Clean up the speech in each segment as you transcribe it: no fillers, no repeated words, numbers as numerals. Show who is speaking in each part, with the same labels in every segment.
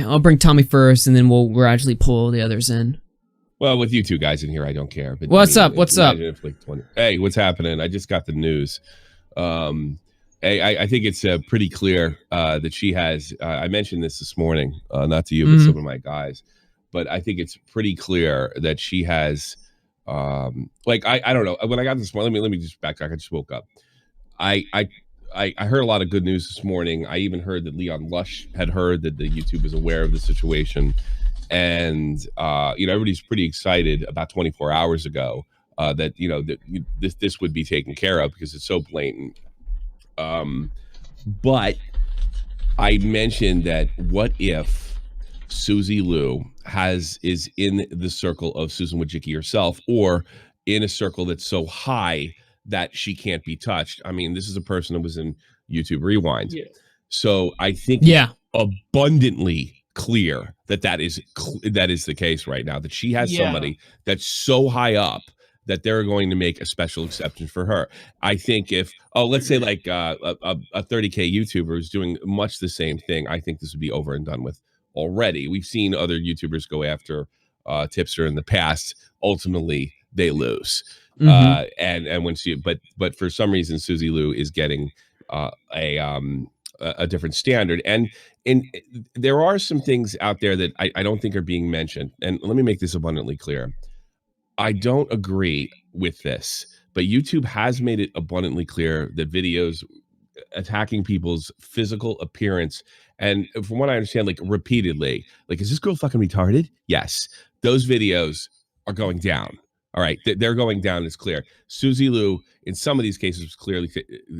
Speaker 1: I'll bring Tommy first, and then we'll gradually pull the others in.
Speaker 2: Well, with you two guys in here, I don't care. But
Speaker 1: what's up? What's up?
Speaker 2: Hey, what's happening? I just got the news. I think it's pretty clear that she has. I mentioned this morning, not to you, but some of my guys. But I think it's pretty clear that she has. I don't know. When I got this morning, let me just backtrack. I just woke up. I heard a lot of good news this morning. I even heard that Leon Lush had heard that the YouTube is aware of the situation. And everybody's pretty excited about 24 hours ago that this would be taken care of because it's so blatant. But I mentioned that what if Suzy Lu is in the circle of Susan Wojcicki herself, or in a circle that's so high that she can't be touched? I mean, this is a person that was in YouTube Rewind. Yeah. So I think abundantly clear that is the case right now, that she has somebody that's so high up that they're going to make a special exception for her. I think if let's say like a 30K YouTuber is doing much the same thing, I think this would be over and done with already. We've seen other YouTubers go after Tipster in the past. Ultimately they lose. And when but for some reason Suzy Lu is getting a different standard, and there are some things out there that I don't think are being mentioned. And let me make this abundantly clear. I don't agree with this, but YouTube has made it abundantly clear that videos attacking people's physical appearance, and from what I understand, like repeatedly, like, is this girl fucking retarded? Yes, those videos are going down. All right, they're going down. It's clear. Suzy Lu, in some of these cases, was clearly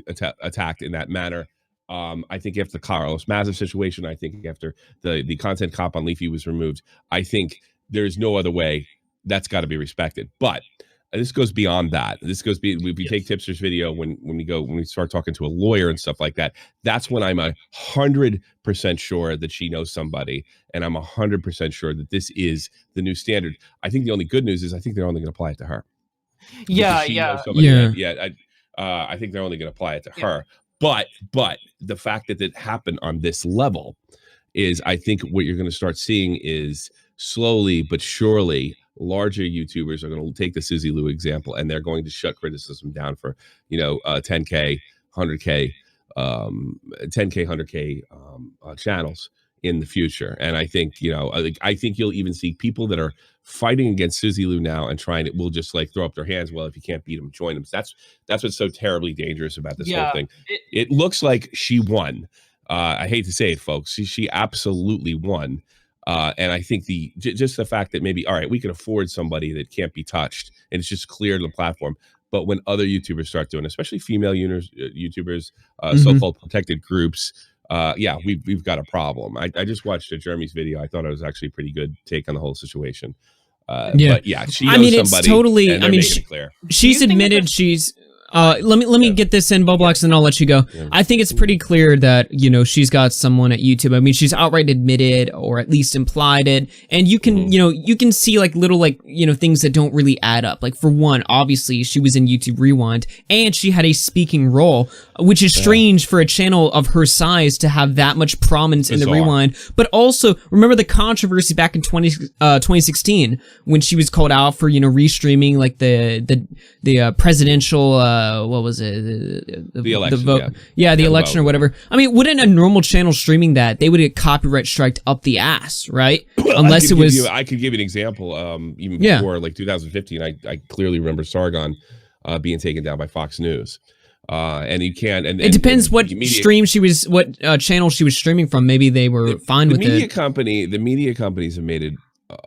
Speaker 2: attacked in that manner. I think after the Carlos Mazza situation, I think after the content cop on Leafy was removed, I think there's no other way. That's got to be respected. But this goes beyond that. This goes we take Tipster's video when we start talking to a lawyer and stuff like that. That's when I'm 100% sure that she knows somebody, and I'm 100% sure that this is the new standard. I think the only good news is I think they're only going to apply it to her. I think they're only going to apply it to her. But the fact that it happened on this level is, I think what you're going to start seeing is slowly but surely larger YouTubers are going to take the Suzy Lu example, and they're going to shut criticism down for 10K, 100K, 10K, 100K channels in the future. And I think I think you'll even see people that are fighting against Suzy Lu now and will just like throw up their hands. Well, if you can't beat them, join them. So that's what's so terribly dangerous about this whole thing. It looks like she won. I hate to say it, folks. She absolutely won. And I think just the fact that maybe, all right, we can afford somebody that can't be touched, and it's just clear to the platform. But when other YouTubers start doing it, especially female YouTubers, so-called protected groups, we've got a problem. I just watched Jeremy's video. I thought it was actually a pretty good take on the whole situation. But she knows somebody. It's totally. I mean,
Speaker 1: she's admitted she's. Let me get this in, Bubblebox, and I'll let you go. I think it's pretty clear that, she's got someone at YouTube. I mean, she's outright admitted, or at least implied it. And you can, you can see like little, things that don't really add up. Like, for one, obviously she was in YouTube Rewind, and she had a speaking role, which is strange for a channel of her size to have that much prominence in the Rewind. But also, remember the controversy back in 2016 when she was called out for, restreaming like the presidential, what was it? The election, the vote. The election or whatever. I mean, wouldn't a normal channel streaming that, they would get copyright striked up the ass, right? Unless it was.
Speaker 2: I could give you an example. Even before like 2015, I clearly remember Sargon being taken down by Fox News. And you can't. And
Speaker 1: it depends what stream she was, what channel she was streaming from. Maybe they were fine with it.
Speaker 2: The media companies have made it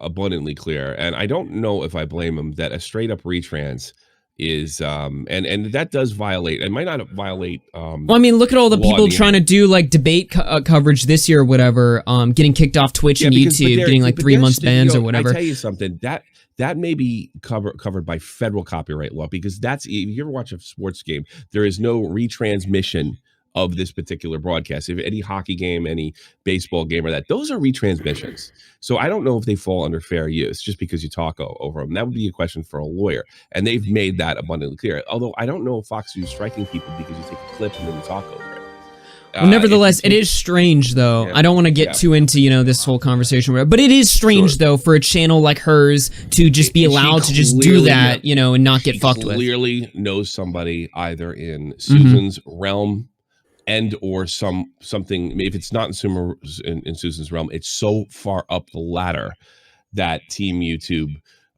Speaker 2: abundantly clear, and I don't know if I blame them, that a straight up retrans is and that does violate. It might not violate.
Speaker 1: Well, I mean, look at all the people trying to do like debate coverage this year or whatever, getting kicked off Twitch and YouTube, getting like 3 months bans or whatever.
Speaker 2: I tell you something, that may be covered by federal copyright law, because if you ever watch a sports game, there is no retransmission of this particular broadcast. If any hockey game, any baseball game or that, those are retransmissions. So I don't know if they fall under fair use just because you talk over them. That would be a question for a lawyer. And they've made that abundantly clear. Although I don't know if Fox is striking people because you take a clip and then you talk over it.
Speaker 1: Well, nevertheless, it is strange, though. Yeah. I don't want to get too into, this whole conversation, but it is strange, though, for a channel like hers to just be allowed to just do that, and not get fucked with.
Speaker 2: She clearly knows somebody either in Susan's realm and or something. If it's not in Susan's realm, it's so far up the ladder that Team YouTube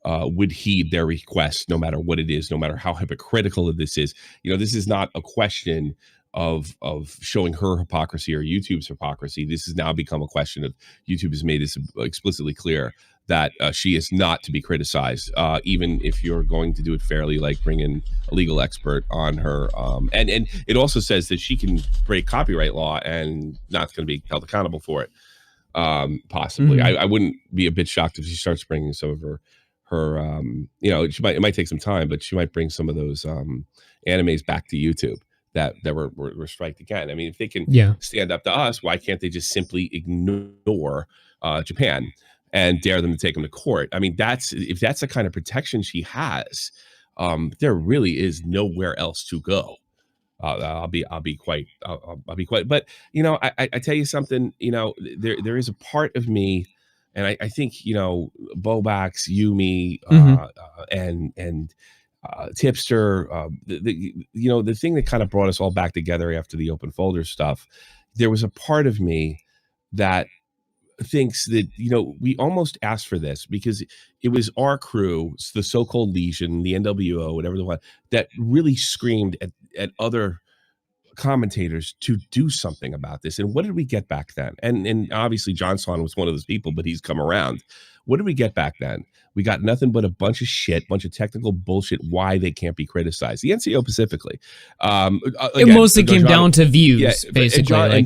Speaker 2: would heed their request, no matter what it is, no matter how hypocritical this is. This is not a question of showing her hypocrisy or YouTube's hypocrisy. This has now become a question of YouTube has made this explicitly clear that she is not to be criticized, even if you're going to do it fairly, like bring in a legal expert on her. And it also says that she can break copyright law and not going to be held accountable for it. Possibly. I wouldn't be a bit shocked if she starts bringing some of her it might take some time, but she might bring some of those animes back to YouTube that were striked again. I mean, if they can stand up to us, why can't they just simply ignore Japan and dare them to take them to court? I mean, if that's the kind of protection she has, there really is nowhere else to go. I'll be quite. But I tell you something. There is a part of me, and I think Bobax, Yumi, and Tipster, the thing that kind of brought us all back together after the open folder stuff, there was a part of me that thinks that we almost asked for this because it was our crew, the so-called Legion, the NWO, whatever the one, that really screamed at other commentators to do something about this. And what did we get back then? And obviously Johnson was one of those people, but he's come around. What did we get back then? We got nothing but a bunch of shit, bunch of technical bullshit, why they can't be criticized. The NCO specifically. Again,
Speaker 1: it mostly came down to views, basically.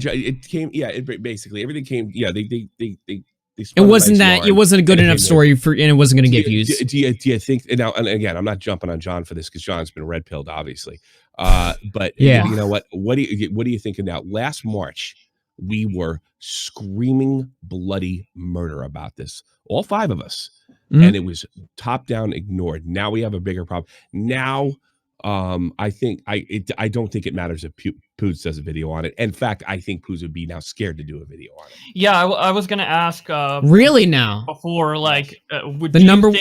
Speaker 2: Basically everything came, they
Speaker 1: it wasn't it wasn't a good enough story and it wasn't going to get views.
Speaker 2: Do you think now? And again, I'm not jumping on John for this because John's been red pilled, obviously. But you know what? What do you think now? Last March, we were screaming bloody murder about this, all five of us, and it was top down ignored. Now we have a bigger problem. Now, I don't think it matters if Pooz does a video on it. In fact, I think Pooz would be now scared to do a video on it.
Speaker 3: Yeah, I was gonna ask.
Speaker 1: Really now?
Speaker 3: Before, like, would
Speaker 1: the number?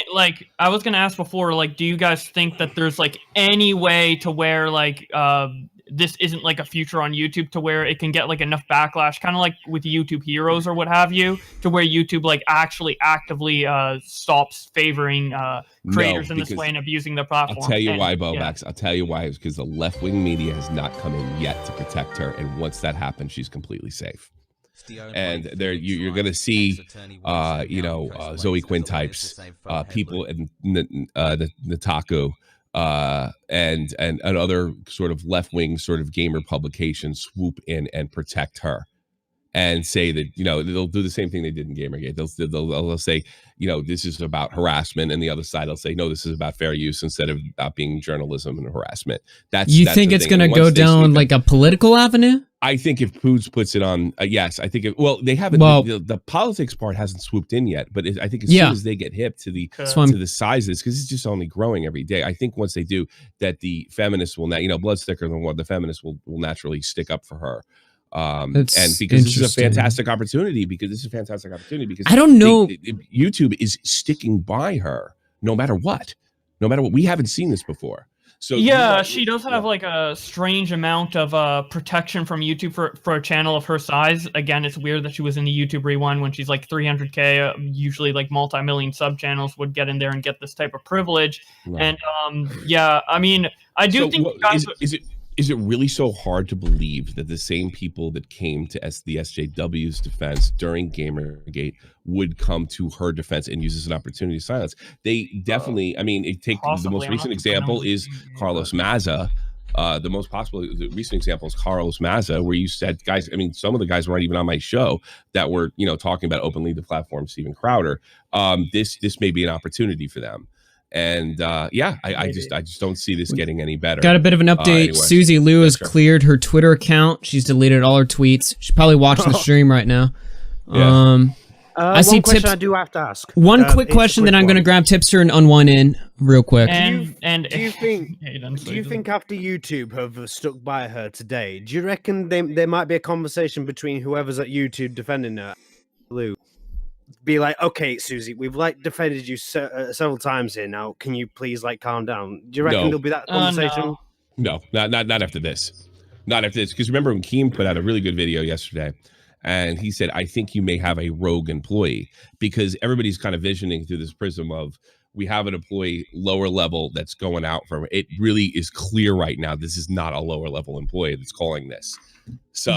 Speaker 3: I was gonna ask before, like, do you guys think that there's like any way to where like this isn't like a future on YouTube to where it can get like enough backlash, kind of like with YouTube Heroes or what have you, to where YouTube like actually actively stops favoring creators in this way and abusing the platform?
Speaker 2: I'll tell you why, Bobax. I'll tell you why. It's because the left-wing media has not come in yet to protect her, and once that happens, she's completely safe. And there, you're going to see, Zoe Quinn types, people in Nataku, and other sort of left-wing sort of gamer publications swoop in and protect her and say that, they'll do the same thing they did in Gamergate. They'll say, this is about harassment, and the other side will say, no, this is about fair use instead of about being journalism and harassment. That's
Speaker 1: think it's going to go down like a political avenue?
Speaker 2: I think if Pooz puts it on, yes, I think they haven't. The politics part hasn't swooped in yet, but I think as soon as they get hip to the size of this, because it's just only growing every day. I think once they do that, the feminists will now, blood's thicker than water. The feminists will naturally stick up for her. And because this is a fantastic opportunity, because I
Speaker 1: don't know,
Speaker 2: YouTube is sticking by her no matter what. We haven't seen this before. So
Speaker 3: yeah, she does have like a strange amount of protection from YouTube for a channel of her size. Again, it's weird that she was in the YouTube Rewind when she's like 300K. Usually like multi-million sub channels would get in there and get this type of privilege. Right. And I mean, I do think
Speaker 2: is it really so hard to believe that the same people that came to the SJW's defense during Gamergate would come to her defense and use this as an opportunity to silence? They definitely, the most recent example is Carlos Maza. The recent example is Carlos Maza, where you said, guys, some of the guys weren't even on my show that were, talking about openly the platform, Steven Crowder. This may be an opportunity for them. And I just don't see this getting any better.
Speaker 1: Got a bit of an update. Anyway. Suzy Lu has cleared her Twitter account. She's deleted all her tweets. She's probably watching the stream right now. I see
Speaker 4: one question
Speaker 1: Tips.
Speaker 4: I do have to ask.
Speaker 1: One quick question, then I'm going to grab Tipster and unwind in real quick.
Speaker 4: Do you think after YouTube have stuck by her today, do you reckon there might be a conversation between whoever's at YouTube defending her, Lou, be like, okay, Suzy, we've like defended you several times here. Now, can you please like calm down? Do you reckon there'll be that conversation?
Speaker 2: No, not after this. Not after this. Because remember when Keem put out a really good video yesterday, and he said, I think you may have a rogue employee, because everybody's kind of visioning through this prism of we have an employee lower level that's going out from it. Really is clear right now. This is not a lower level employee that's calling this. So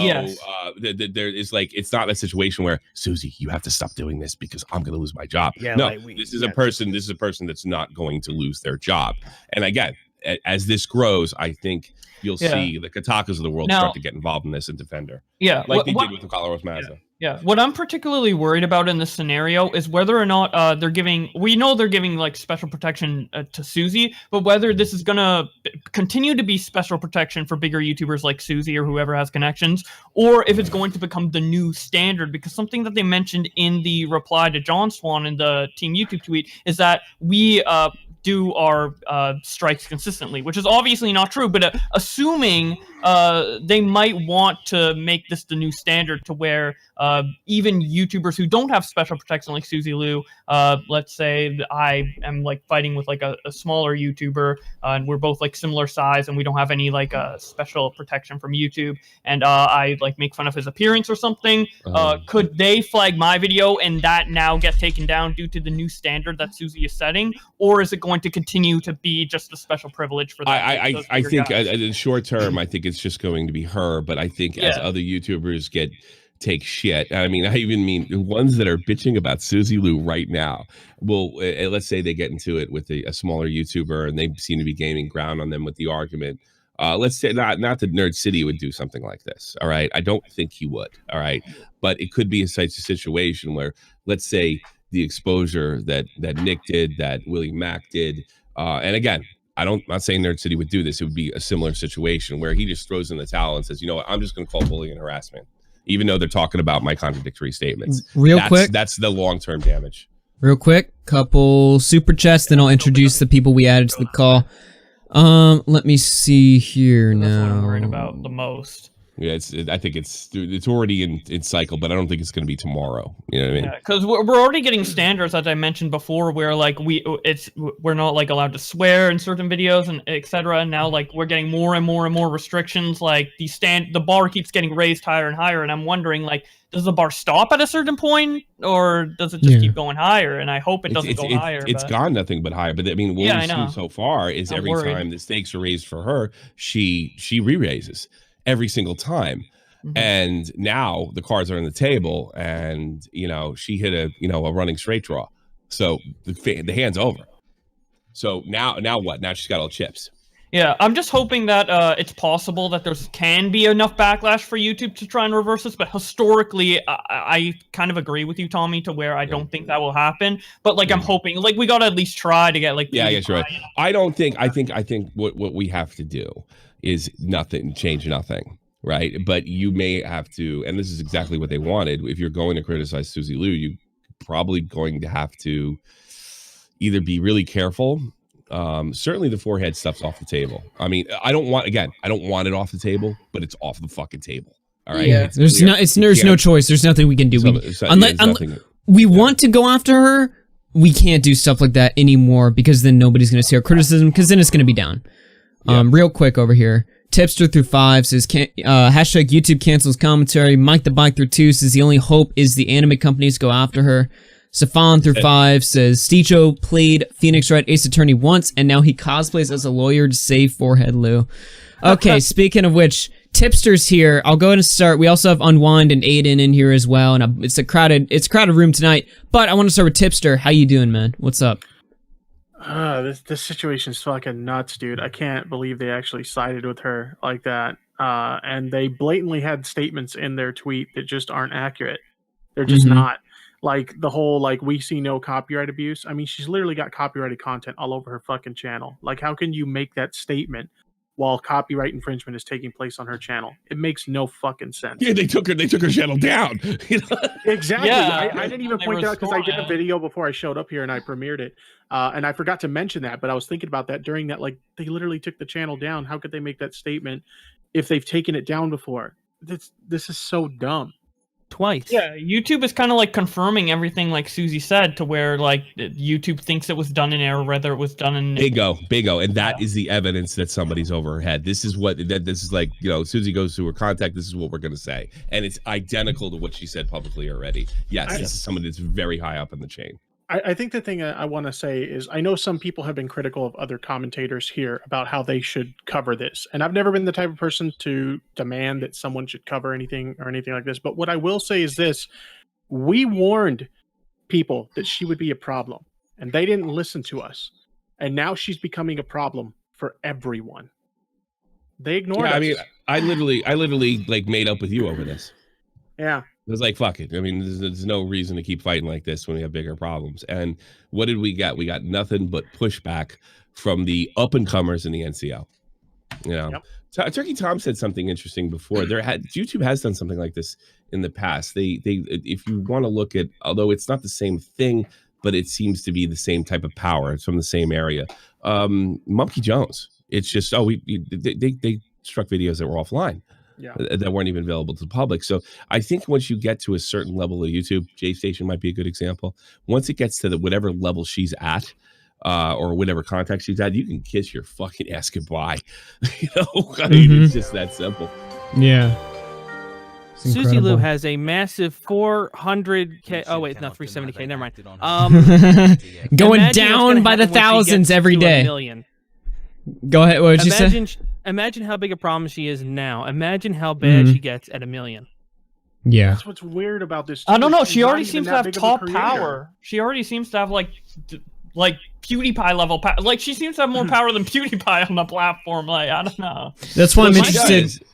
Speaker 2: there is like, it's not a situation where Suzy, you have to stop doing this because I'm going to lose my job. Yeah, no, like this is a person that's not going to lose their job. And again, as this grows, I think you'll see the Kotakas of the world start to get involved in this and defend her.
Speaker 3: Yeah,
Speaker 2: like they did with the Colorado Mazda.
Speaker 3: Yeah, what I'm particularly worried about in this scenario is whether or not they're giving like special protection to Suzy, but whether this is gonna continue to be special protection for bigger YouTubers like Suzy or whoever has connections, or if it's going to become the new standard. Because something that they mentioned in the reply to John Swan in the Team YouTube tweet is that we do our strikes consistently, which is obviously not true, but assuming they might want to make this the new standard to where even YouTubers who don't have special protection like Suzy Lu, let's say that I am like fighting with like a smaller YouTuber and we're both like similar size and we don't have any like special protection from YouTube, and I like make fun of his appearance or something, could they flag my video and that now get taken down due to the new standard that Suzy is setting, or is it going to continue to be just a special privilege for that?
Speaker 2: I think in the short term, I think it's just going to be her, but I think as other YouTubers take shit, I mean the ones that are bitching about Suzy Lu right now will, let's say they get into it with a smaller YouTuber and they seem to be gaining ground on them with the argument. Let's say not that Nerd City would do something like this. All right. I don't think he would. All right. But it could be a situation where, let's say, the exposure that Nick did, that Willie Mack did, and again, I'm not saying Nerd City would do this. It would be a similar situation where he just throws in the towel and says, you know what, I'm just going to call bullying and harassment, even though they're talking about my contradictory statements. Quick, that's the long-term damage. Real quick,
Speaker 1: couple super chats, then I'll introduce the people we added to the call. Let me see here now.
Speaker 3: That's what I'm worried about the most.
Speaker 2: Yeah, I think it's already in cycle, but I don't think it's going to be tomorrow. You know what I mean?
Speaker 3: Yeah, because we're already getting standards, as I mentioned before, where like we're not like allowed to swear in certain videos and etc. And now like we're getting more and more and more restrictions. Like the bar keeps getting raised higher and higher, and I'm wondering like, does the bar stop at a certain point, or does it just keep going higher? And I hope it doesn't go higher.
Speaker 2: It's gone nothing but higher. But I mean, what we've seen so far is every time the stakes are raised for her, she re-raises every single time. And now the cards are on the table, and she hit a running straight draw, so the hand's over. So now what? Now she's got all chips.
Speaker 3: Yeah, I'm just hoping that it's possible that can be enough backlash for YouTube to try and reverse this. But historically, I kind of agree with you, Tommy, to where I don't think that will happen. But like, I'm hoping, like, we gotta at least try to get like.
Speaker 2: Yeah, I guess you're right. I think what we have to do is change nothing, right? But you may have to, and this is exactly what they wanted. If you're going to criticize Suzy Lu, you're probably going to have to either be really careful. Certainly the forehead stuff's off the table. I mean, I don't want it off the table, but it's off the fucking table. All right.
Speaker 1: Yeah. There's no choice. There's nothing we can do. We want to go after her. We can't do stuff like that anymore, because then nobody's going to see our criticism, because then it's going to be down. Real quick over here. Tipster through 5 says, hashtag YouTube cancels commentary. Mike the Bike through 2 says the only hope is the anime companies go after her. Safan through 5 says, Sticho played Phoenix Wright Ace Attorney once, and now he cosplays as a lawyer to save Forehead Lou. Okay, speaking of which, Tipster's here. I'll go ahead and start. We also have Unwind and Aiden in here as well, and it's a crowded room tonight. But I want to start with Tipster. How you doing, man? What's up?
Speaker 5: This situation's fucking nuts, dude. I can't believe they actually sided with her like that. And they blatantly had statements in their tweet that just aren't accurate. They're just not. Like the whole, like, we see no copyright abuse. I mean, she's literally got copyrighted content all over her fucking channel. Like, how can you make that statement while copyright infringement is taking place on her channel. It makes no fucking sense.
Speaker 2: Yeah, they took her channel down.
Speaker 5: Exactly.
Speaker 3: Yeah,
Speaker 5: I didn't even
Speaker 3: they
Speaker 5: point that out because I did a
Speaker 3: restored it.
Speaker 5: video before I showed up here and I premiered it. And I forgot to mention that, but I was thinking about that during that. Like, they literally took the channel down. How could they make that statement if they've taken it down before? This is so dumb.
Speaker 6: Twice.
Speaker 3: Yeah, YouTube is kind of like confirming everything, like Susie said, to where like YouTube thinks it was done in error, whether it was done in
Speaker 2: Bingo, and that is the evidence that somebody's over her head. This is what this is like. You know, Susie goes to her contact. This is what we're going to say, and it's identical to what she said publicly already. Yes, this is somebody that's very high up in the chain.
Speaker 5: I think the thing I want to say is I know some people have been critical of other commentators here about how they should cover this. And I've never been the type of person to demand that someone should cover anything or anything like this. But what I will say is this. We warned people that she would be a problem, and they didn't listen to us. And now she's becoming a problem for everyone. They ignored us.
Speaker 2: I mean, I literally like made up with you over this.
Speaker 5: Yeah.
Speaker 2: It was like, fuck it. I mean, there's no reason to keep fighting like this when we have bigger problems. And what did we get? We got nothing but pushback from the up and comers in the NCO. You know, Turkey Tom said something interesting before. YouTube has done something like this in the past. They if you want to look at, although it's not the same thing, but it seems to be the same type of power. It's from the same area. Monkey Jones. It's just they struck videos that were offline.
Speaker 5: Yeah.
Speaker 2: That weren't even available to the public. So I think once you get to a certain level of YouTube, J Station might be a good example. Once it gets to whatever level she's at, or whatever context she's at, you can kiss your fucking ass goodbye. You know, I mean, it's just that simple.
Speaker 1: Yeah.
Speaker 6: Suzy Lu has a massive 400K. Oh wait, no, 370K. Never mind.
Speaker 1: Going down by the thousands every day. Go ahead. What did you say?
Speaker 6: Imagine how big a problem she is now. Imagine how bad she gets at 1 million.
Speaker 1: Yeah.
Speaker 5: That's what's weird about this.
Speaker 3: I don't know. She already
Speaker 5: seems
Speaker 3: seems to have top power. She already seems to have like PewDiePie level power. Like, she seems to have more power than PewDiePie on the platform. Like, I don't know.
Speaker 1: That's why I'm interested.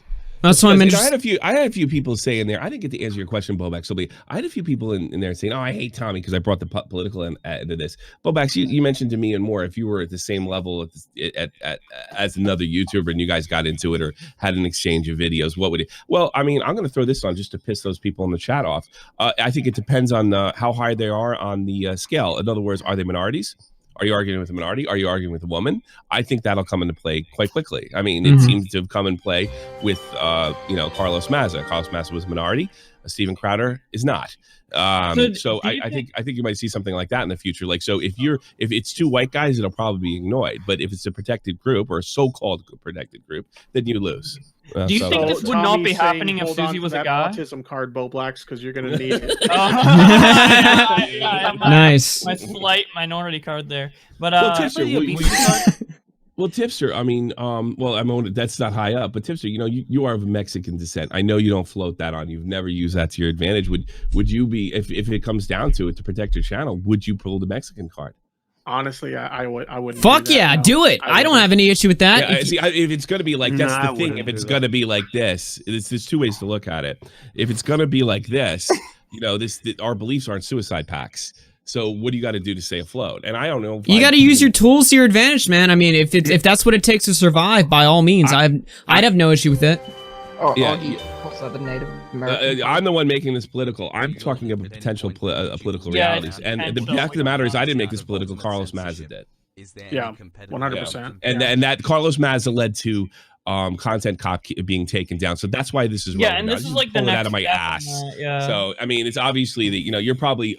Speaker 1: That's why I'm interested.
Speaker 2: I had a few people say in there. I didn't get to answer your question, Bobax. So I had a few people in there saying, "Oh, I hate Tommy because I brought the political end into this." Bobax, you mentioned to me and more. If you were at the same level as another YouTuber and you guys got into it or had an exchange of videos, what would it? Well, I mean, I'm going to throw this on just to piss those people in the chat off. I think it depends on how high they are on the scale. In other words, are they minorities? Are you arguing with a minority? Are you arguing with a woman? I think that'll come into play quite quickly. I mean, it seems to have come in play with, Carlos Mazza. Carlos Mazza was a minority. Steven Crowder is not. So I think you might see something like that in the future. Like, so if it's two white guys, it'll probably be ignored. But if it's a protected group or a so-called protected group, then you lose.
Speaker 3: Do you think this would not be happening if Susie was a guy?
Speaker 5: Autism card, Boblax, because you're going to need it.
Speaker 1: Nice.
Speaker 3: My slight minority card there. But
Speaker 2: well, Tipster, I mean, that's not high up, but Tipster, you are of Mexican descent. I know you don't float that on. You've never used that to your advantage. Would you be, if it comes down to it, to protect your channel, would you pull the Mexican card?
Speaker 5: Honestly, I wouldn't.
Speaker 1: Fuck do that, yeah, no. Do it. I don't have any issue with that.
Speaker 2: Yeah, if it's going to be like, that's the thing. If it's going to be like this, there's two ways to look at it. If it's going to be like this, our beliefs aren't suicide pacts. So what do you got to do to stay afloat? And I don't know.
Speaker 1: You got to use your tools to your advantage, man. I mean, if that's what it takes to survive, by all means, I'd have no issue with it.
Speaker 7: The Native American.
Speaker 2: I'm the one making this political. I'm talking about potential political realities. And the fact of the matter is, I didn't make this political. Carlos Mazza did.
Speaker 5: Yeah, 100%.
Speaker 2: And that Carlos Mazza led to content cop being taken down. So that's why this is
Speaker 3: and this is like the next
Speaker 2: out of my ass. So I mean, it's obviously that you're probably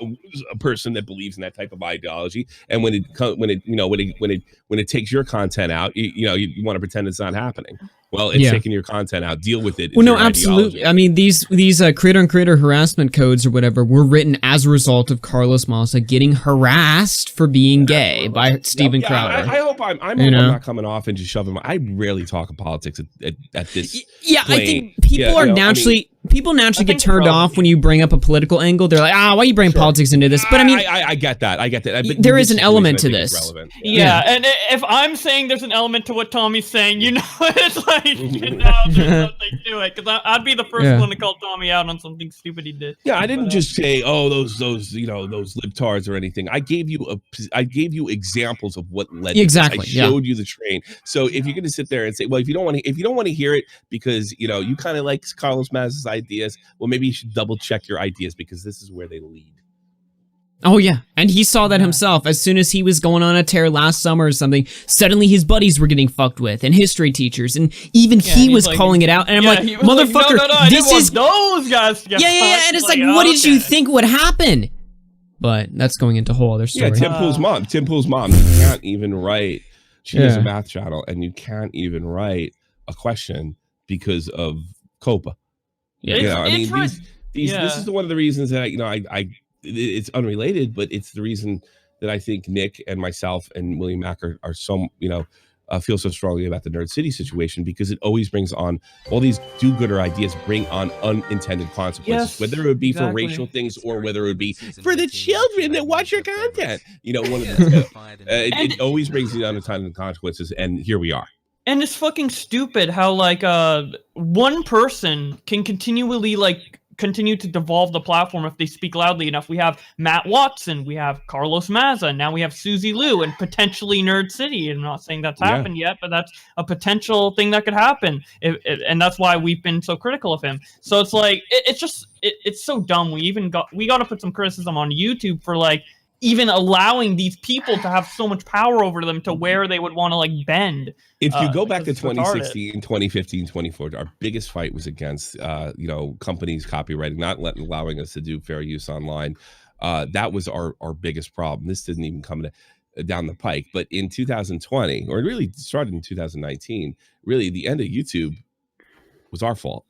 Speaker 2: a person that believes in that type of ideology, and when it takes your content out, you want to pretend it's not happening. Well, it's taking your content out. Deal with it.
Speaker 1: Well, no, absolutely. I mean, these creator-on-creator harassment codes or whatever were written as a result of Carlos Mazza getting harassed for being gay by Steven Crowder.
Speaker 2: I hope I'm not coming off and just shoving. I rarely talk politics at this.
Speaker 1: Yeah, plane. I think people are naturally people naturally get turned off when you bring up a political angle. They're like, why are you bringing politics into this? But I mean,
Speaker 2: I get that. But
Speaker 1: there is an element to this.
Speaker 3: Yeah, and if I'm saying there's an element to what Tommy's saying, it's like, there's something to it. Because I'd be the first one to call Tommy out on something stupid he did.
Speaker 2: Yeah, I didn't just say, those libtards or anything. I gave you examples of what led.
Speaker 1: Exactly.
Speaker 2: I showed you the train. So if you're going to sit there and say, well, if you don't want to hear it because you kind of like Carlos Maz's ideas, well, maybe you should double check your ideas because this is where they lead.
Speaker 1: Oh yeah, and he saw that himself. As soon as he was going on a tear last summer or something, suddenly his buddies were getting fucked with, and history teachers, and even he was calling it out. And I'm like, motherfucker,
Speaker 3: no,
Speaker 1: this is
Speaker 3: those guys. To get
Speaker 1: and it's like, what did you think would happen? But that's going into a whole other story.
Speaker 2: Yeah, Tim Pool's mom. You can't even write. She has a math channel, and you can't even write a question because of COPA.
Speaker 1: Yeah,
Speaker 2: this is one of the reasons that it's unrelated, but it's the reason that I think Nick and myself and William Mack are so feel so strongly about the Nerd City situation, because it always brings on all these do-gooder ideas, bring on unintended consequences, whether it would be for racial things or whether it would be for the children that watch your content. One of the it always brings the unintended consequences, and here we are.
Speaker 3: And it's fucking stupid how one person can continue to devolve the platform if they speak loudly enough. We have Matt Watson, we have Carlos Maza, now we have Suzy Lu, and potentially Nerd City. I'm not saying that's happened yet, but that's a potential thing that could happen, and that's why we've been so critical of him. So it's like it's so dumb. We got to put some criticism on YouTube for even allowing these people to have so much power over them to where they would want to bend.
Speaker 2: If you go back to 2016, 2015, 2014, our biggest fight was against companies copywriting, not allowing us to do fair use online. That was our biggest problem. This didn't even come down the pike. But in 2020, or it really started in 2019, really the end of YouTube was our fault.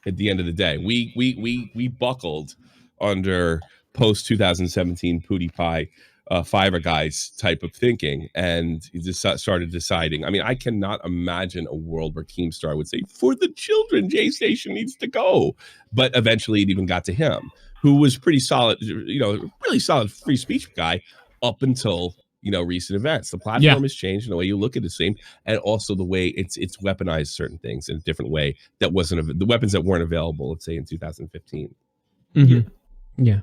Speaker 2: At the end of the day, we buckled under post 2017 PewDiePie Fiverr guys type of thinking, and he just started deciding. I mean, I cannot imagine a world where Keemstar would say, for the children, J Station needs to go. But eventually it even got to him, who was pretty solid, really solid free speech guy up until recent events. The platform has changed, and the way you look at the same, and also the way it's weaponized certain things in a different way that wasn't the weapons that weren't available, let's say, in 2015.
Speaker 1: Yeah.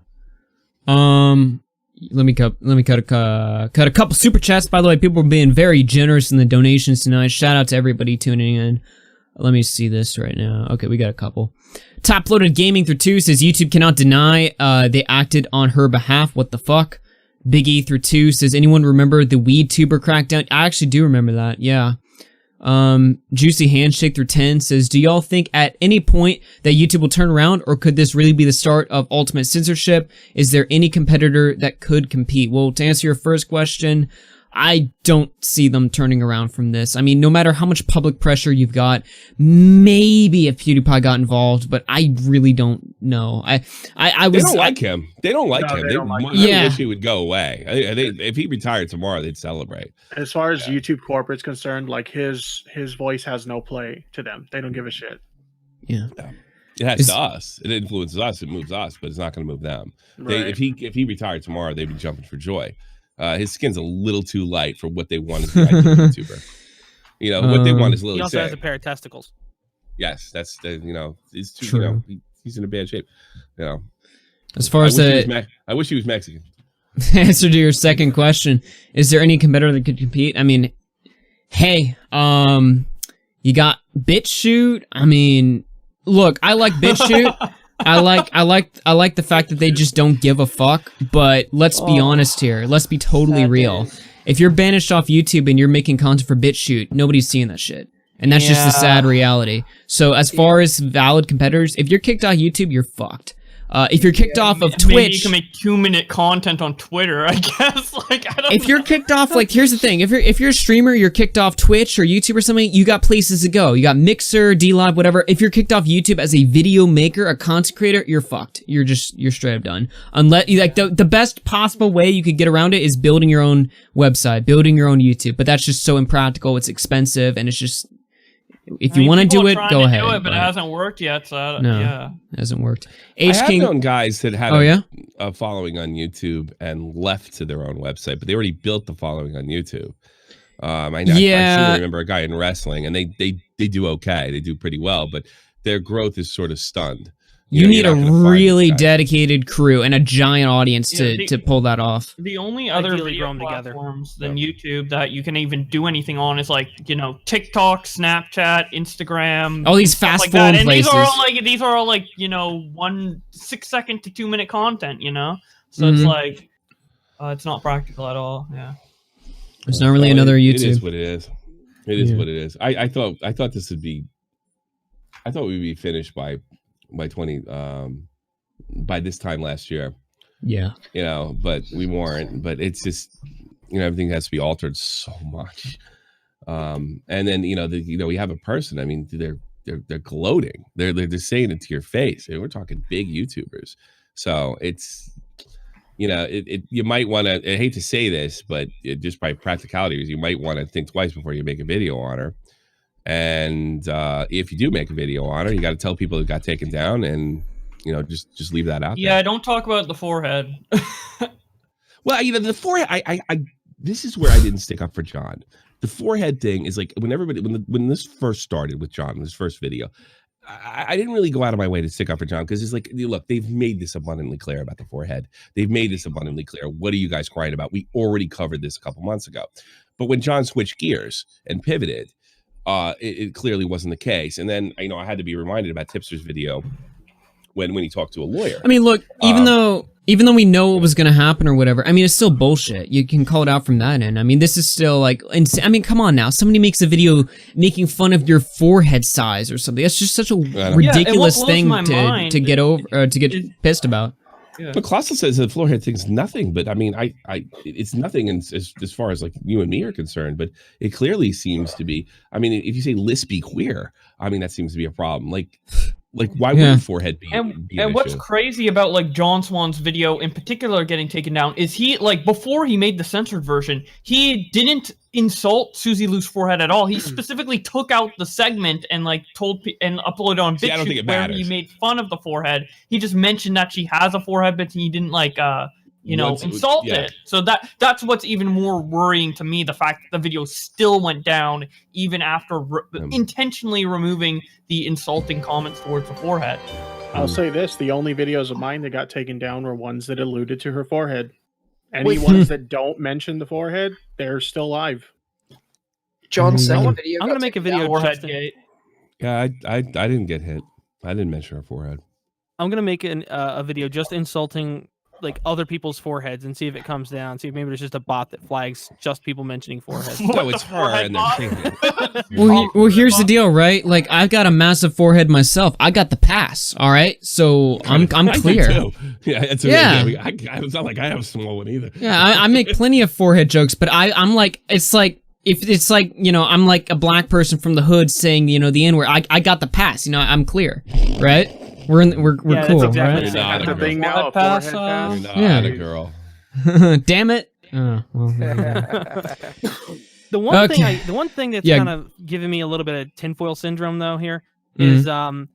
Speaker 1: Let me cut a couple super chats. By the way, people are being very generous in the donations tonight. Shout out to everybody tuning in. Let me see this right now. Okay, we got a couple. Top Loaded Gaming through 2 says YouTube cannot deny they acted on her behalf. What the fuck? Big E through 2 says, anyone remember the weed tuber crackdown? I actually do remember that. Yeah. Juicy Handshake through 10 says, do y'all think at any point that YouTube will turn around, or could this really be the start of ultimate censorship? Is there any competitor that could compete? Well, to answer your first question, I don't see them turning around from this. I mean, no matter how much public pressure you've got, maybe if PewDiePie got involved, but I really don't know. They
Speaker 2: don't like him. They don't like him. They wish he would go away. If he retired tomorrow, they'd celebrate.
Speaker 5: As far as YouTube corporate's concerned, his voice has no play to them. They don't give a shit.
Speaker 1: Yeah.
Speaker 2: It has to us. It influences us. It moves us, but it's not going to move them. Right. If he retired tomorrow, they'd be jumping for joy. His skin's a little too light for what they want as a YouTuber. What they want is Lily.
Speaker 6: He also has a pair of testicles.
Speaker 2: Yes, that's he's too. He's in a bad shape.
Speaker 1: As far as
Speaker 2: I wish he was Mexican.
Speaker 1: Answer to your second question: is there any competitor that could compete? I mean, hey, you got BitChute. I mean, look, I like BitChute. I like the fact that they just don't give a fuck, but let's be honest here. Let's be totally real. If you're banished off YouTube and you're making content for BitChute, nobody's seeing that shit. And that's just the sad reality. So as far as valid competitors, if you're kicked off YouTube, you're fucked. If you're kicked off of Twitch,
Speaker 3: maybe you can make 2-minute content on Twitter, I guess. I don't
Speaker 1: if you're kicked off, here's the thing: if you're a streamer, you're kicked off Twitch or YouTube or something, you got places to go. You got Mixer, DLive, whatever. If you're kicked off YouTube as a video maker, a content creator, you're fucked. You're straight up done. Unless the best possible way you could get around it is building your own website, building your own YouTube. But that's just so impractical. It's expensive, and it's just If you want to do it, go ahead.
Speaker 3: But it hasn't worked yet. So
Speaker 1: no,
Speaker 3: yeah,
Speaker 1: it hasn't worked.
Speaker 2: I have known guys that had
Speaker 1: yeah?
Speaker 2: a following on YouTube and left to their own website, but they already built the following on YouTube. I seem to remember a guy in wrestling, and they do okay. They do pretty well, but their growth is sort of stunned.
Speaker 1: You need a really dedicated crew and a giant audience to pull that off.
Speaker 3: The only other video platforms than YouTube that you can even do anything on is like, TikTok, Snapchat, Instagram.
Speaker 1: All these fast forward places.
Speaker 3: These are all like 1 6-second to 2-minute content, So it's like it's not practical at all. Yeah.
Speaker 1: There's not really another YouTube.
Speaker 2: It is what it is. It is what it is. I thought this would be. I thought we'd be finished by this time last year.
Speaker 1: Yeah.
Speaker 2: But we weren't. But it's just everything has to be altered so much. And then we have a person. I mean, they're gloating. They're just saying it to your face. And we're talking big YouTubers. So it's. You might want to. I hate to say this, but just by practicality, you might want to think twice before you make a video on her. And if you do make a video on her, you got to tell people it got taken down, and just leave that out.
Speaker 3: Yeah, don't talk about the forehead.
Speaker 2: Well, the forehead. I this is where I didn't stick up for John. The forehead thing is like when this first started with John, this first video. I didn't really go out of my way to stick up for John because it's like, look, they've made this abundantly clear about the forehead. They've made this abundantly clear. What are you guys crying about? We already covered this a couple months ago. But when John switched gears and pivoted, it clearly wasn't the case. And then, I had to be reminded about Tipster's video when he talked to a lawyer.
Speaker 1: I mean, look, even though we know what was going to happen or whatever, I mean, it's still bullshit. You can call it out from that end. I mean, this is still like, I mean, come on now. Somebody makes a video making fun of your forehead size or something. That's just such a ridiculous thing to get over, to get pissed about.
Speaker 2: Yeah. But Clausel says the forehead thing's nothing, but I mean, it's nothing as far as like you and me are concerned, but it clearly seems to be. I mean, if you say lispy queer, I mean, that seems to be a problem. Like why would the forehead be?
Speaker 3: And what's crazy about like John Swan's video in particular getting taken down is he before he made the censored version, he didn't insult Suzy Lu's forehead at all. He specifically took out the segment and told and uploaded on BitChute where he made fun of the forehead. He just mentioned that she has a forehead, but he didn't insult it. So that's what's even more worrying to me, the fact that the video still went down even after intentionally removing the insulting comments towards the forehead.
Speaker 5: I'll say this, the only videos of mine that got taken down were ones that alluded to her forehead. Any ones that don't mention the forehead, they're still live.
Speaker 7: John's second video.
Speaker 6: I'm going to make a video.
Speaker 2: Yeah, I didn't get hit. I didn't mention her forehead.
Speaker 6: I'm going to make a video just insulting other people's foreheads and see if it comes down. See if maybe there's just a bot that flags just people mentioning foreheads.
Speaker 2: No, it's her and
Speaker 1: well, here's the deal, right? Like, I've got a massive forehead myself. I got the pass, all right? So I'm clear.
Speaker 2: Yeah, it's it's not like I have a small one either.
Speaker 1: Yeah, I make plenty of forehead jokes, but I'm like, it's like, if it's like, I'm like a black person from the hood saying, the N-word, I got the pass, I'm clear, right? We're cool,
Speaker 6: exactly
Speaker 1: right?
Speaker 5: The thing now,
Speaker 3: pass.
Speaker 2: You're not a girl.
Speaker 1: Damn it! Oh, well,
Speaker 6: the one thing that's kind of giving me a little bit of tinfoil syndrome though here is the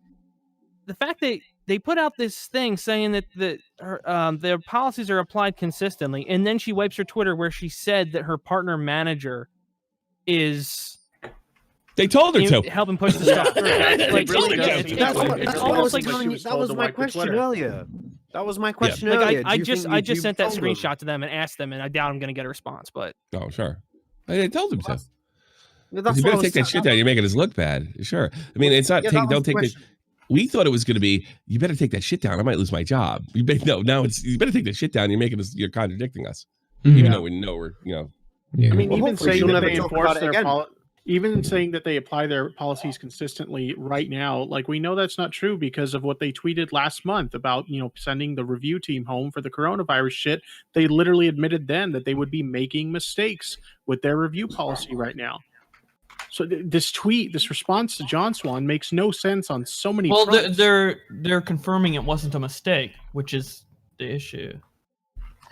Speaker 6: fact that they put out this thing saying that their policies are applied consistently, and then she wipes her Twitter where she said that her partner manager is.
Speaker 2: They told her to
Speaker 6: help him push the stuff.
Speaker 4: That was my question earlier. That was my question earlier.
Speaker 6: I just sent that screenshot to them and asked them, and I doubt I'm going to get a response. But
Speaker 2: sure, they told him so. You better take that shit down. You're making us look bad. Sure. I mean, it's not. Don't take the. We thought it was going to be. You better take that shit down. I might lose my job. Now it's. You better take that shit down. You're making us. You're contradicting us, even though we know we're.
Speaker 5: I mean, even saying that they enforce their policy. Even saying that they apply their policies consistently right now, we know that's not true because of what they tweeted last month about, sending the review team home for the coronavirus shit. They literally admitted then that they would be making mistakes with their review policy right now. So this response to John Swan makes no sense on so many fronts.
Speaker 3: They're confirming it wasn't a mistake, which is the issue.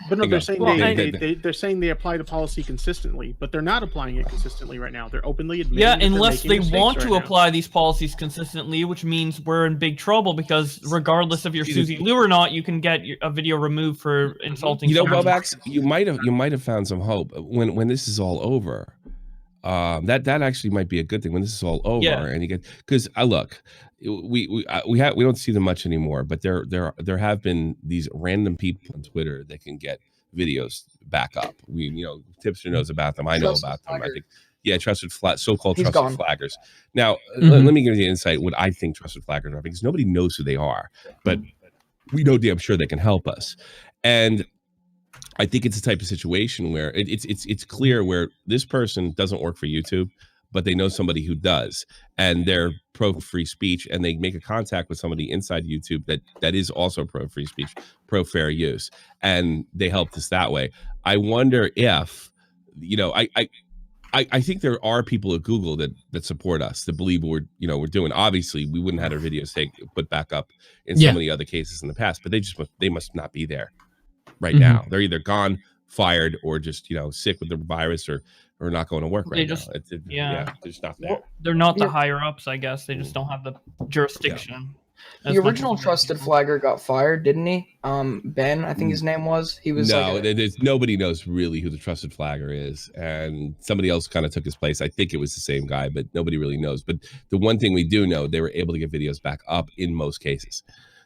Speaker 5: But no, they're saying
Speaker 6: Well,
Speaker 5: they're saying they apply the policy consistently, but they're not applying it consistently right now. They're openly admitting.
Speaker 3: Yeah,
Speaker 5: that
Speaker 3: unless they want
Speaker 5: right
Speaker 3: to
Speaker 5: now.
Speaker 3: apply these policies consistently, which means we're in big trouble because regardless if you're Suzy Lu or not, you can get a video removed for insulting.
Speaker 2: You know,
Speaker 3: someone's
Speaker 2: Bobax, you might have found some hope when this is all over. That actually might be a good thing when this is all over, and you get because look, we don't see them much anymore, but there have been these random people on Twitter that can get videos back up. Tipster knows about them. I know about them. I think so-called trusted flaggers. Now, let me give you the insight what I think trusted flaggers are, because nobody knows who they are, but we know damn sure they can help us. And I think it's a type of situation where it's clear where this person doesn't work for YouTube, but they know somebody who does, and they're pro free speech, and they make a contact with somebody inside YouTube that is also pro free speech, pro fair use, and they helped us that way. I wonder if, I think there are people at Google that support us, that believe we're doing. Obviously, we wouldn't have our videos put back up in so many other cases in the past, but they must not be there right now. They're either gone, fired, or just sick with the virus, or not going to work right now. They're just not there.
Speaker 3: Well, they're not the higher ups, I guess. They just don't have the jurisdiction.
Speaker 7: The original trusted flagger got fired, didn't he? Ben, I think his name was. He was
Speaker 2: nobody knows really who the trusted flagger is, and somebody else kind of took his place. I think it was the same guy, but nobody really knows. But the one thing we do know, they were able to get videos back up in most cases,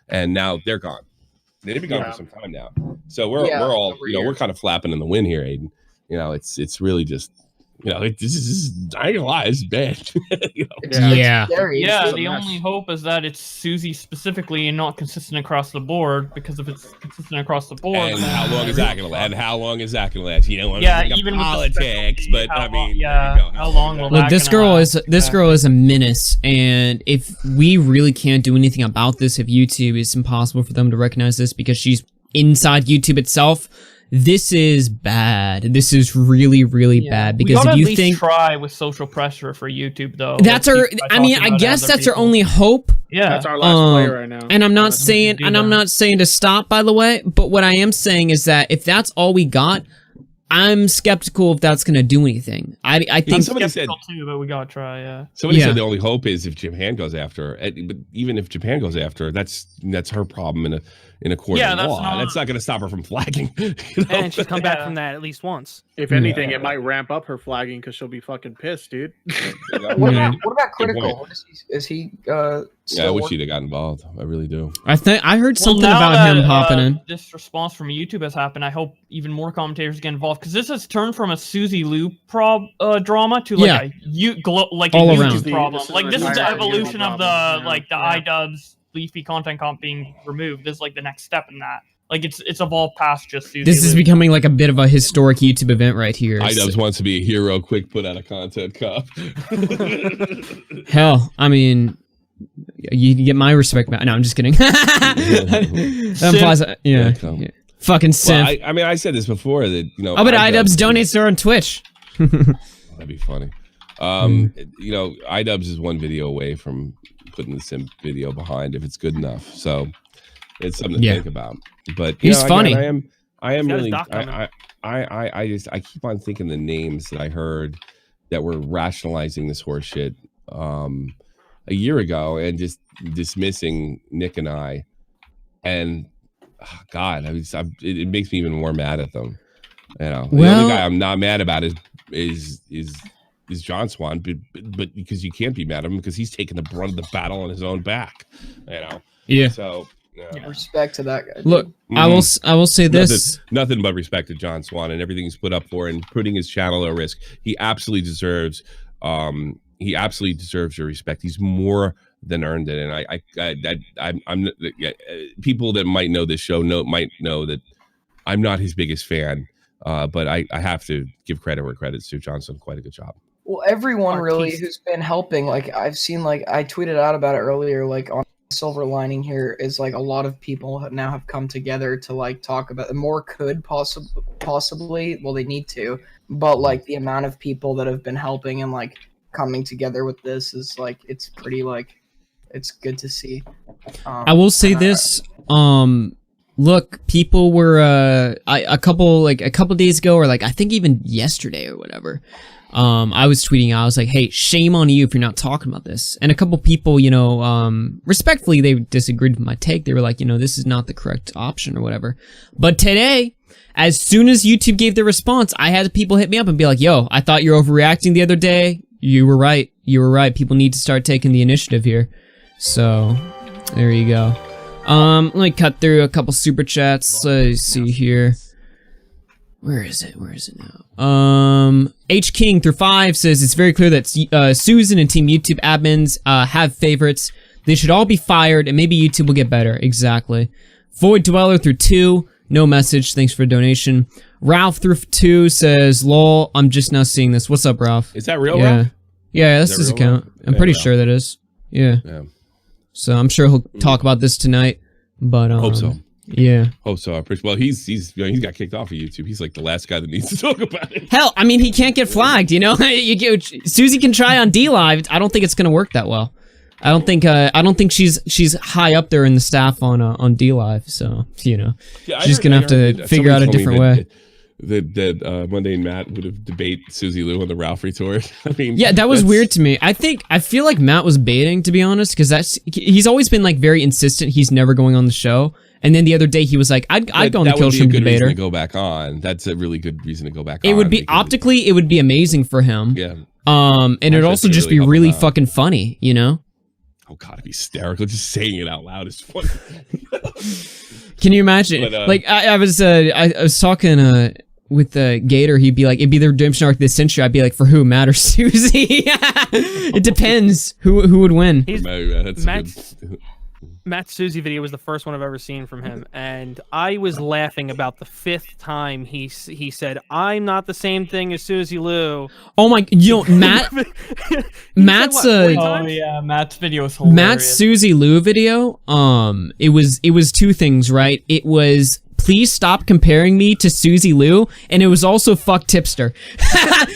Speaker 2: and now they're gone. They've been gone for some time now, so we're all we're kind of flapping in the wind here, Aiden. It's really just this is I ain't gonna lie, it's bad.
Speaker 3: The only hope is that it's Suzy specifically and not consistent across the board, because if it's consistent across the board,
Speaker 2: and how long is that gonna last? Even with politics, but I mean,
Speaker 3: how long will
Speaker 1: look, this girl is a menace, and if we really can't do anything about this, if YouTube, it's impossible for them to recognize this because she's inside YouTube itself. This is bad. This is really, really bad. Because if you think
Speaker 3: try with social pressure for YouTube, though,
Speaker 1: that's our. I mean, I guess that's our only hope.
Speaker 3: Yeah,
Speaker 5: that's our last player right now.
Speaker 1: And I'm not saying to stop. By the way, but what I am saying is that if that's all we got, I'm skeptical if that's going to do anything. I think
Speaker 2: somebody said
Speaker 3: too, but we gotta try. Yeah.
Speaker 2: Somebody said the only hope is if Japan goes after her. But even if Japan goes after her, that's her problem in a court of law. That's not going to stop her from flagging.
Speaker 6: And she's come back from that at least once.
Speaker 5: If anything, it might ramp up her flagging because she'll be fucking pissed, dude.
Speaker 7: What about Critical? Is he?
Speaker 2: I wish he'd have got involved. I really do.
Speaker 1: I heard something about him popping in.
Speaker 3: This response from YouTube has happened. I hope even more commentators get involved, because this has turned from a Suzy Lu drama to like a YouTube problem. Like this is the evolution of the iDubbbz leafy content comp being removed. This is like the next step in that. Like it's evolved past just Suzy
Speaker 1: This is becoming like a bit of a historic YouTube event right here.
Speaker 2: iDubbbz wants to be a hero, quick put out of content cop.
Speaker 1: Hell, I mean, you get my respect back. No, I'm just kidding. That implies, fucking simp.
Speaker 2: Well, I mean, I said this before that
Speaker 1: but iDubbbz donates to her on Twitch.
Speaker 2: That'd be funny. iDubbbz is one video away from putting the simp video behind if it's good enough. So it's something to think about. But
Speaker 1: he's funny.
Speaker 2: Again, I am really. I keep on thinking the names that I heard that were rationalizing this horse shit a year ago and just dismissing Nick and I, and God, it makes me even more mad at them. The other guy I'm not mad about is John Swan, but because you can't be mad at him because he's taking the brunt of the battle on his own back.
Speaker 1: Yeah.
Speaker 2: So
Speaker 7: respect to that guy.
Speaker 1: Look, I will say this:
Speaker 2: nothing but respect to John Swan and everything he's put up for and putting his channel at risk. He absolutely deserves. He absolutely deserves your respect. He's more than earned it. And I'm people that might know this show might know that I'm not his biggest fan, but I have to give credit where credit's due. John's done quite a good job.
Speaker 7: Well, everyone really who's been helping, like I've seen, like I tweeted out about it earlier, like on silver lining here is like a lot of people now have come together to like talk about it. More could possibly, well, they need to, but like the amount of people that have been helping and like coming together with this is like, it's pretty like, it's good to see.
Speaker 1: I will say this, look, people were a couple days ago, or like I think even yesterday or whatever. I was tweeting out, I was like, hey, shame on you if you're not talking about this. And a couple people, you know, respectfully, they disagreed with my take. They were like, you know, this is not the correct option or whatever. But today, as soon as YouTube gave their response, I had people hit me up and be like, yo, I thought you were overreacting the other day. You were right. You were right. People need to start taking the initiative here. So, there you go. Let me cut through a couple super chats. Let's see here. Where is it? Where is it now? H King through 5 says it's very clear that Susan and Team YouTube admins have favorites. They should all be fired, and maybe YouTube will get better. Exactly. Void Dweller through 2, no message. Thanks for a donation. Ralph through 2 says, "Lol, I'm just now seeing this." What's up, Ralph?
Speaker 2: Is that real?
Speaker 1: Yeah,
Speaker 2: Ralph?
Speaker 1: yeah, that's his account.
Speaker 2: Ralph?
Speaker 1: I'm pretty sure that is. Yeah. So I'm sure he'll talk about this tonight. But
Speaker 2: hope so.
Speaker 1: Yeah.
Speaker 2: Hope so. Well, he's got kicked off of YouTube. He's like the last guy that needs to talk about it.
Speaker 1: Hell, I mean, he can't get flagged, you know? Suzy can try on D Live. I don't think it's gonna work that well. I don't think she's high up there in the staff on D Live, so you know, she's gonna have to figure out a different way.
Speaker 2: That Monday and Matt would have debate Suzy Lu on the Ralph retort. I mean,
Speaker 1: yeah, that was weird to me. I feel like Matt was baiting, to be honest, because he's always been like very insistent. He's never going on the show. And then the other day he was like, I'd go on the Kill Stream debater.
Speaker 2: To go back on. That's a really good reason to go back on.
Speaker 1: It would be optically, it would be amazing for him.
Speaker 2: Yeah.
Speaker 1: And it'd also just be really fucking funny, you know?
Speaker 2: Oh god, it'd be hysterical. Just saying it out loud is funny.
Speaker 1: Can you imagine? But, like I was talking with Gator, he'd be like, it'd be the redemption arc this century. I'd be like, for who, Matt or Suzy? It depends who would win.
Speaker 6: Matt's Suzy video was the first one I've ever seen from him, and I was laughing about the 5th time he said, "I'm not the same thing as Suzy Lu."
Speaker 1: Oh my, you know, Matt's
Speaker 3: Matt's video is hilarious.
Speaker 1: Matt's Suzy Lu video, it was two things, right? It was, please stop comparing me to Suzy Lu, and it was also fuck tipster.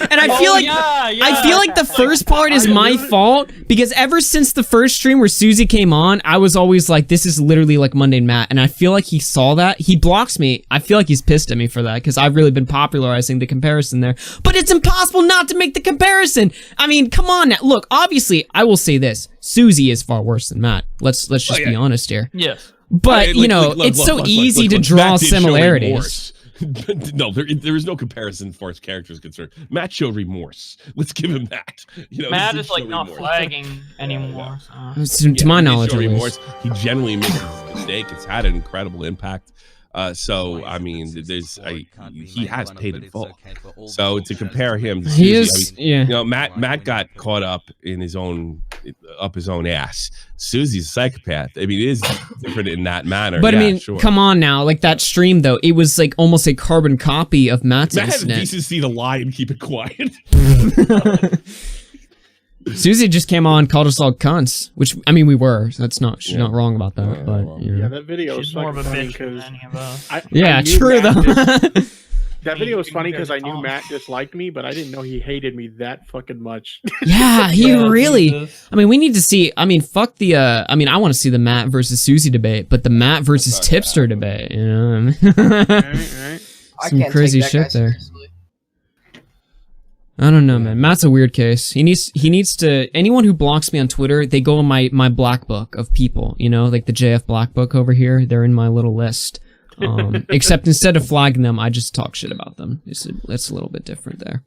Speaker 1: And I feel I feel like the first part is my fault, because ever since the first stream where Suzy came on, I was always like, this is literally like Monday and Matt, and I feel like he saw that. He blocks me. I feel like he's pissed at me for that, because I've really been popularizing the comparison there. But it's impossible not to make the comparison. I mean, come on now. Look, obviously, I will say this. Suzy is far worse than Matt. Let's just be honest here.
Speaker 3: Yes.
Speaker 1: But, you know, it's so easy to draw similarities.
Speaker 2: No, there is no comparison as far as character is concerned. Matt showed remorse. Let's give him that. You know,
Speaker 3: Matt is like not flagging anymore.
Speaker 1: To my knowledge, at least.
Speaker 2: He generally makes a mistake. It's had an incredible impact. So I mean, he has paid in full. So to compare him to Suzy, you know, Matt got caught up in his own ass. Suzy's a psychopath. I mean, it is different in that manner.
Speaker 1: But I mean, come on now, like that stream though, it was like almost a carbon copy of Matt's.
Speaker 2: Matt had the decency to lie and keep it quiet.
Speaker 1: Suzy just came on, called us all cunts, which I mean we were. So that's not she's not wrong about that. But you know.
Speaker 5: Yeah, that video is more of a funny because
Speaker 1: true though.
Speaker 5: That video was funny because I knew Matt disliked me, but I didn't know he hated me that fucking much.
Speaker 1: Yeah, he really. I mean, we need to see. I mean, fuck the. I mean, I want to see the Matt versus Suzy debate, but the Matt versus Tipster debate. You know,
Speaker 5: right.
Speaker 1: Some crazy shit there. I don't know, man. Matt's a weird case. He needs to. Anyone who blocks me on Twitter, they go in my black book of people. You know, like the JF black book over here. They're in my little list. Except instead of flagging them, I just talk shit about them. That's a little bit different there.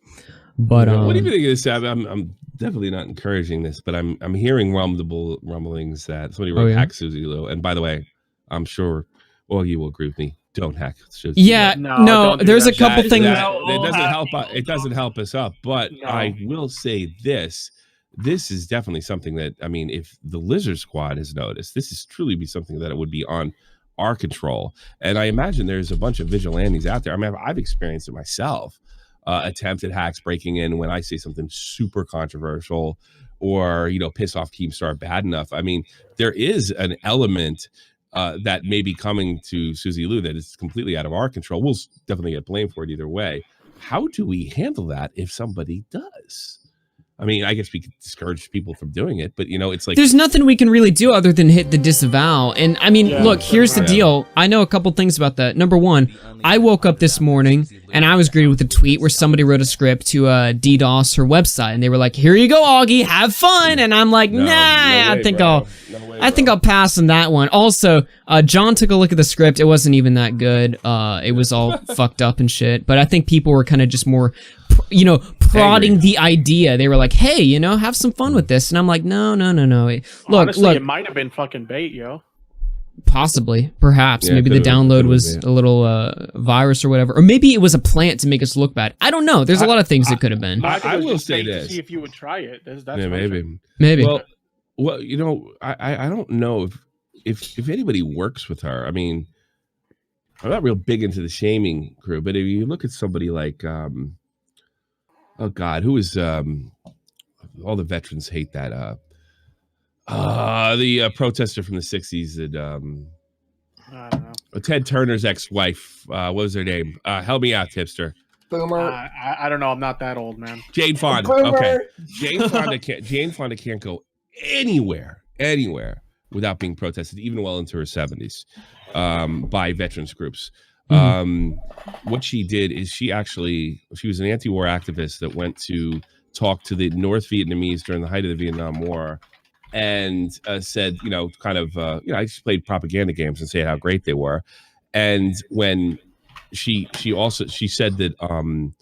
Speaker 1: But
Speaker 2: what do you think of this? I'm definitely not encouraging this, but I'm hearing rumblings that somebody wrote hack Suzy Lu. And by the way, I'm sure all you will agree with me. Don't hack Suzy Lu.
Speaker 1: Yeah, no. There's a couple things.
Speaker 2: It doesn't help us up. But I will say this. This is definitely something that, I mean, if the Lizard Squad has noticed, this is truly be something that it would be on our control. And I imagine there's a bunch of vigilantes out there. I mean, I've experienced it myself. Attempted hacks breaking in when I say something super controversial or, you know, piss off Keemstar bad enough. I mean, there is an element that may be coming to Suzy Lu that is completely out of our control. We'll definitely get blamed for it either way. How do we handle that if somebody does? I mean, I guess we could discourage people from doing it, but it's like
Speaker 1: there's nothing we can really do other than hit the disavow. And I mean, look, here's the deal. I know a couple things about that. Number one, I woke up this morning and I was greeted with a tweet where somebody wrote a script to DDoS her website, and they were like, "Here you go, Augie, have fun." And I'm like, "Nah, I think I'll pass on that one." Also, John took a look at the script. It wasn't even that good. It was all fucked up and shit. But I think people were kind of just more, prodding the idea. They were like, "Hey, have some fun with this." And I'm like, "No.
Speaker 5: Honestly, it might have been fucking bait, yo.
Speaker 1: Possibly, perhaps. Maybe the download was a little virus or whatever, or maybe it was a plant to make us look bad. I don't know. There's a lot of things it could have been.
Speaker 2: I will say this:
Speaker 5: to see if you would try it. That's
Speaker 1: maybe.
Speaker 2: Well, I don't know if anybody works with her. I mean, I'm not real big into the shaming crew, but if you look at somebody like, oh God, who is all the veterans hate that. The protester from the 60s that
Speaker 5: I don't know.
Speaker 2: Ted Turner's ex-wife, what was her name? Help me out, tipster.
Speaker 7: Boomer.
Speaker 5: I don't know. I'm not that old, man.
Speaker 2: Jane Fonda.
Speaker 7: Boomer.
Speaker 2: Okay. Jane Fonda can't go anywhere without being protested, even well into her 70s, by veterans groups. What she did is she was an anti-war activist that went to talk to the North Vietnamese during the height of the Vietnam War, and said, I just played propaganda games and say how great they were. And when she said that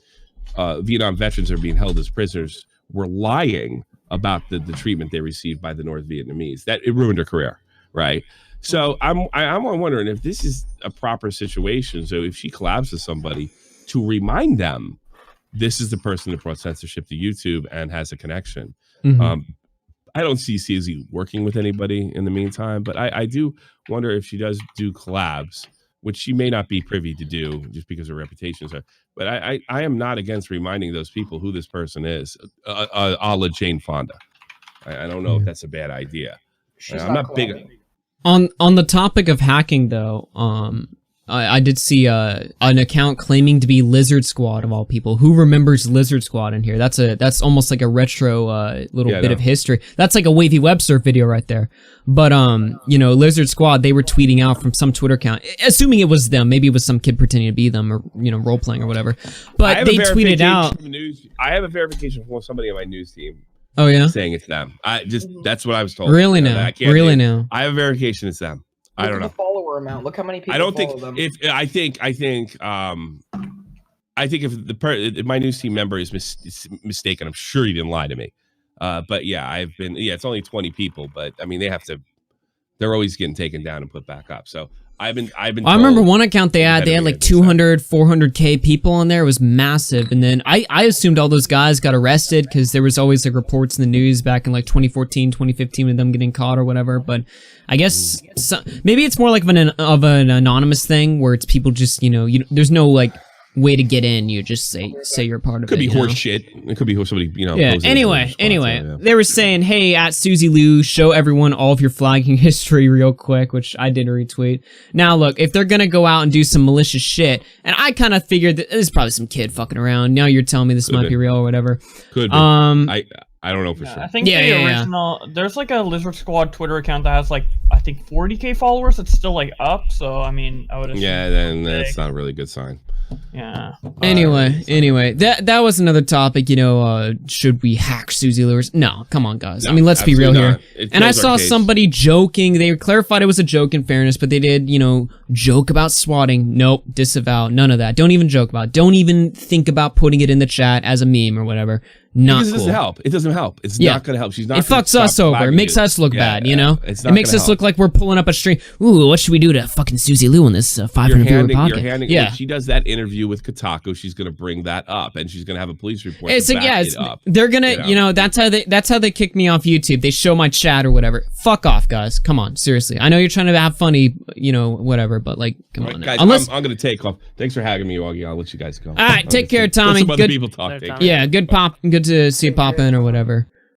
Speaker 2: Vietnam veterans are being held as prisoners were lying about the treatment they received by the North Vietnamese, that it ruined her career, right? So I'm wondering if this is a proper situation. So if she collabs with somebody to remind them this is the person that brought censorship to YouTube and has a connection. I don't see Suzy working with anybody in the meantime, but I do wonder if she does do collabs, which she may not be privy to do just because her reputation is. But I am not against reminding those people who this person is, a la Jane Fonda. I don't know if that's a bad idea. I'm not big
Speaker 1: on the topic of hacking, though. I did see an account claiming to be Lizard Squad of all people. Who remembers Lizard Squad in here? That's almost like a retro little bit of history. That's like a Wavy Web Surf video right there. But Lizard Squad, they were tweeting out from some Twitter account, assuming it was them. Maybe it was some kid pretending to be them, or role playing or whatever. But they tweeted out.
Speaker 2: I have a verification from somebody on my news team.
Speaker 1: Oh yeah,
Speaker 2: saying it's them. That's what I was told.
Speaker 1: Really now? Really now?
Speaker 2: I have a verification. It's them. I don't know.
Speaker 7: The follower amount. Look how many people.
Speaker 2: I don't
Speaker 7: follow
Speaker 2: think
Speaker 7: them.
Speaker 2: I think if my news team member is mistaken, I'm sure he didn't lie to me. But yeah, it's only 20 people, but I mean they're always getting taken down and put back up. So I've been I
Speaker 1: remember one account they had like 200, 400K people on there. It was massive. And then I assumed all those guys got arrested because there was always like reports in the news back in like 2014, 2015 of them getting caught or whatever. But I guess maybe it's more like of an anonymous thing where it's people just, there's no like way to get in. You just say you're part of it.
Speaker 2: Could be horse shit. It could be somebody,
Speaker 1: Yeah. Anyway, they were saying, hey, at Suzy Lu, show everyone all of your flagging history real quick, which I did retweet. Now, look, if they're gonna go out and do some malicious shit, and I kind of figured that this is probably some kid fucking around. Now you're telling me this might be real or whatever.
Speaker 2: Could be. I don't know for sure.
Speaker 3: I think the original. There's like a Lizard Squad Twitter account that has like I think 40K followers. It's still like up. So I mean, I would assume.
Speaker 2: Yeah, then that's not a really good sign.
Speaker 3: Yeah.
Speaker 1: Anyway, that was another topic. Should we hack Suzy Lu? No, come on, guys. No, I mean, let's be real here. And I saw somebody joking. They clarified it was a joke in fairness, but they did, joke about swatting. Nope, disavow. None of that. Don't even joke about it. Don't even think about putting it in the chat as a meme or whatever. Not
Speaker 2: because it doesn't help. It doesn't help. It's not going to help. She's not.
Speaker 1: It fucks us over. It makes us look bad.
Speaker 2: It's not
Speaker 1: it makes us look like we're pulling up a string. Ooh, what should we do to fucking Suzy Lu in this 500 viewer pocket?
Speaker 2: When she does that interview with Kotaku, she's going to bring that up, and she's going to have a police report.
Speaker 1: They're gonna, that's how they kick me off YouTube. They show my chat or whatever. Fuck off, guys. Come on, seriously. I know you're trying to have funny, whatever, but like, come on.
Speaker 2: Guys, I'm going to take off. Thanks for having me, Augie. I'll let you guys go.
Speaker 1: All right, take care, Tommy.
Speaker 2: Good people talk.
Speaker 1: Yeah, good to see you pop in or whatever.